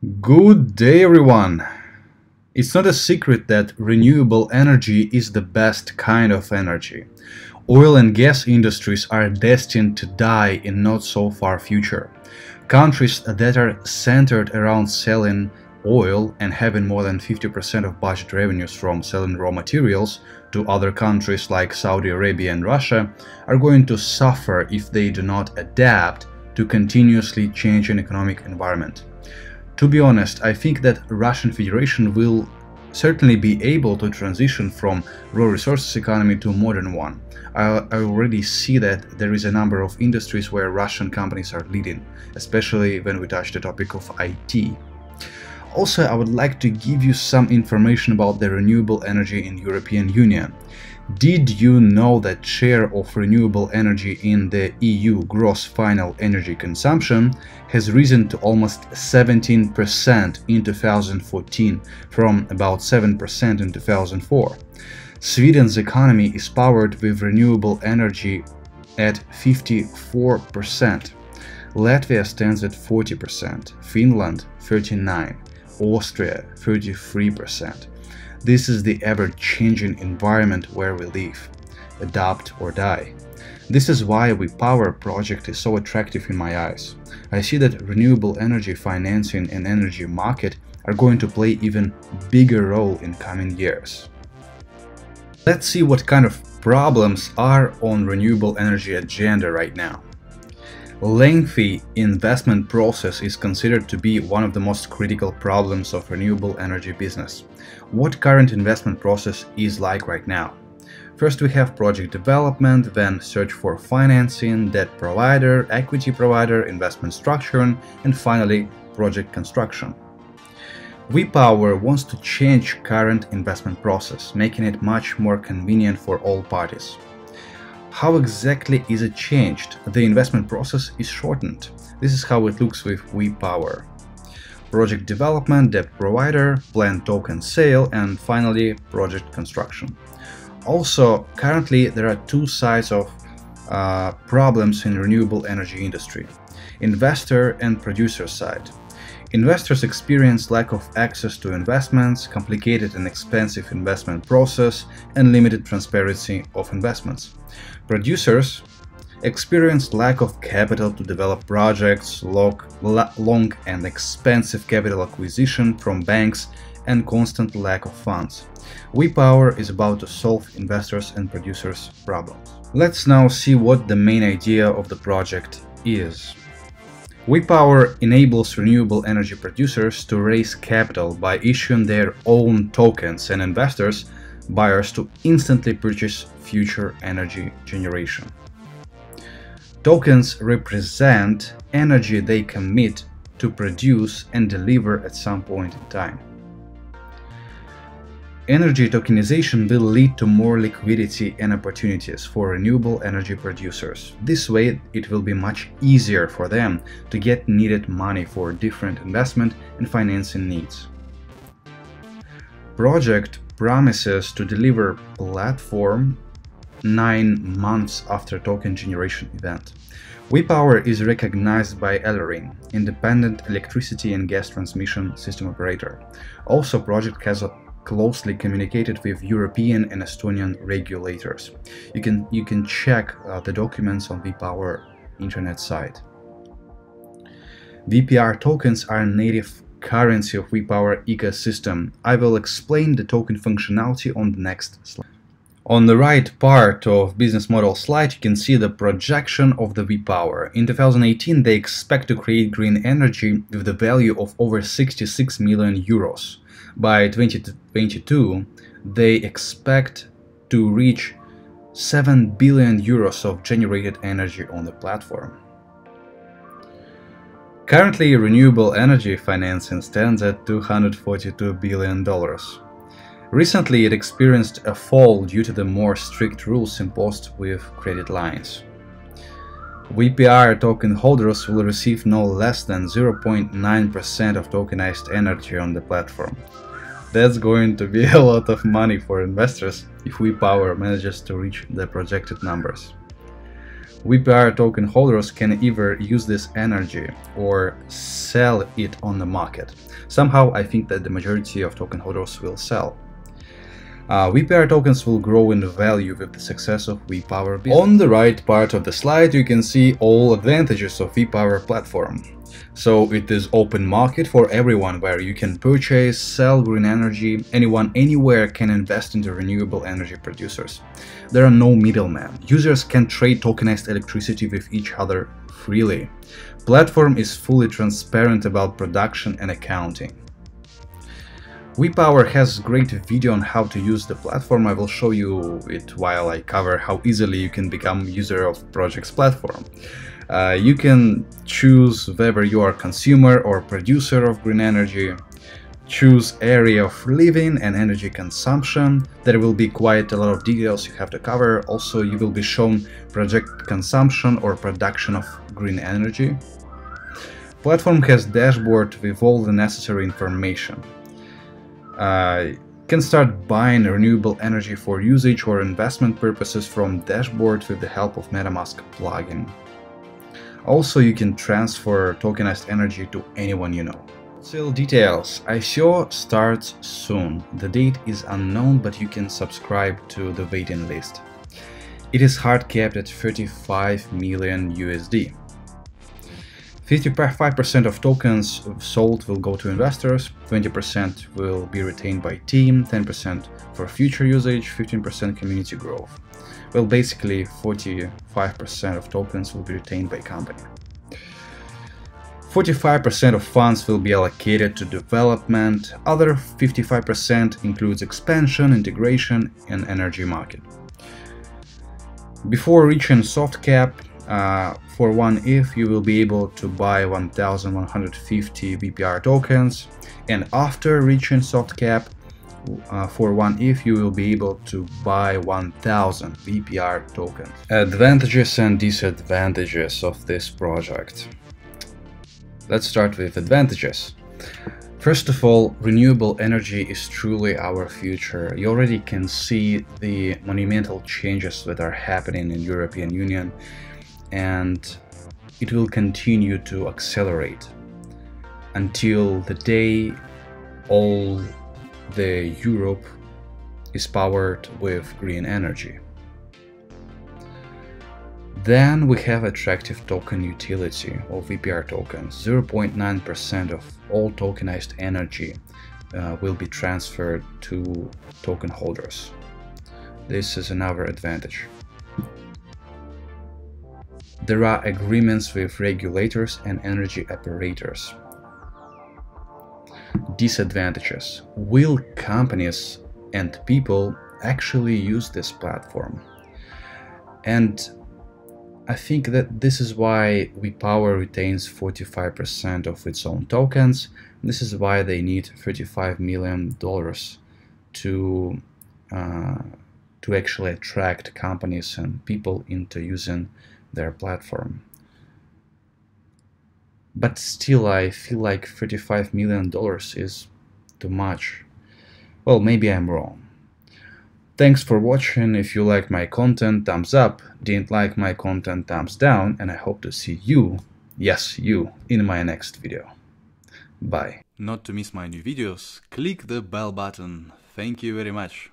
Good day, everyone! It's not a secret that renewable energy is the best kind of energy. Oil and gas industries are destined to die in not so far future. Countries that are centered around selling oil and having more than 50% of budget revenues from selling raw materials to other countries like Saudi Arabia and Russia are going to suffer if they do not adapt to continuously changing economic environment. To be honest, I think that Russian Federation will certainly be able to transition from raw resources economy to a modern one. I already see that there is a number of industries where Russian companies are leading, especially when we touch the topic of IT. Also, I would like to give you some information about the renewable energy in European Union. Did you know that share of renewable energy in the EU gross final energy consumption has risen to almost 17% in 2014 from about 7% in 2004? Sweden's economy is powered with renewable energy at 54%. Latvia stands at 40%, Finland 39%, Austria 33%. This is the ever-changing environment where we live. Adapt or die. This is why WePower project is so attractive in my eyes. I see that renewable energy financing and energy market are going to play even bigger role in coming years. Let's see what kind of problems are on renewable energy agenda right now. Lengthy investment process is considered to be one of the most critical problems of renewable energy business. What current investment process is like right now? First we have project development, then search for financing, debt provider, equity provider, investment structuring, and finally project construction. WePower wants to change current investment process, making it much more convenient for all parties. How exactly is it changed? The investment process is shortened. This is how it looks with WePower. Project development, debt provider, planned token sale, and finally project construction. Also, currently there are two sides of problems in renewable energy industry: investor and producer side. Investors experience lack of access to investments, complicated and expensive investment process, and limited transparency of investments. Producers experience lack of capital to develop projects, long and expensive capital acquisition from banks, and constant lack of funds. WePower is about to solve investors' and producers' problems. Let's now see what the main idea of the project is. WePower enables renewable energy producers to raise capital by issuing their own tokens and investors, buyers, to instantly purchase future energy generation. Tokens represent energy they commit to produce and deliver at some point in time. Energy tokenization will lead to more liquidity and opportunities for renewable energy producers. This way, it will be much easier for them to get needed money for different investment and financing needs. Project promises to deliver platform 9 months after token generation event. WePower is recognized by ELRI, Independent Electricity and Gas Transmission System Operator. Also, project has closely communicated with European and Estonian regulators. You can check the documents on WePower internet site. WPR tokens are native currency of WePower ecosystem. I will explain the token functionality on the next slide. On the right part of business model slide, you can see the projection of the WePower. In 2018, they expect to create green energy with the value of over 66 million euros. By 2022, they expect to reach 7 billion euros of generated energy on the platform. Currently, renewable energy financing stands at $242 billion. Recently, it experienced a fall due to the more strict rules imposed with credit lines. WPR token holders will receive no less than 0.9% of tokenized energy on the platform. That's going to be a lot of money for investors if WePower manages to reach the projected numbers. WePower token holders can either use this energy or sell it on the market. Somehow I think that the majority of token holders will sell. WePR tokens will grow in value with the success of WePower business. On the right part of the slide you can see all advantages of WePower platform. So it is open market for everyone, where you can purchase, sell green energy. Anyone, anywhere can invest into renewable energy producers. There are no middlemen. Users can trade tokenized electricity with each other freely. Platform is fully transparent about production and accounting. WePower has a great video on how to use the platform. I will show you it while I cover how easily you can become user of project's platform. You can choose whether you are consumer or producer of green energy, choose area of living and energy consumption. There will be quite a lot of details you have to cover. Also, you will be shown project consumption or production of green energy. Platform has dashboard with all the necessary information. Can start buying renewable energy for usage or investment purposes from dashboard with the help of MetaMask plugin. Also, you can transfer tokenized energy to anyone you know. Still details. ICO starts soon. The date is unknown, but you can subscribe to the waiting list. It is hard capped at 35 million USD. 55% of tokens sold will go to investors, 20% will be retained by team, 10% for future usage, 15% community growth. Well, basically 45% of tokens will be retained by company. 45% of funds will be allocated to development, other 55% includes expansion, integration, and energy market. Before reaching soft cap, for 1 ETH you will be able to buy 1150 WPR tokens, and after reaching soft cap, for 1 ETH you will be able to buy 1000 WPR tokens. Advantages and disadvantages of this project. Let's start with advantages. First of all, renewable energy is truly our future. You already can see the monumental changes that are happening in European Union, and it will continue to accelerate until the day all the Europe is powered with green energy. Then we have attractive token utility of WPR tokens. 0.9% of all tokenized energy will be transferred to token holders. This is another advantage. There are agreements with regulators and energy operators. Disadvantages. Will companies and people actually use this platform? And I think that this is why WePower retains 45% of its own tokens. This is why they need $35 million to actually attract companies and people into using their platform. But still, I feel like $35 million is too much. Well, maybe I'm wrong. Thanks for watching. If you liked my content, thumbs up. Didn't like my content, thumbs down. And I hope to see you, yes you, in my next video. Bye. Not to miss my new videos, click the bell button. Thank you very much.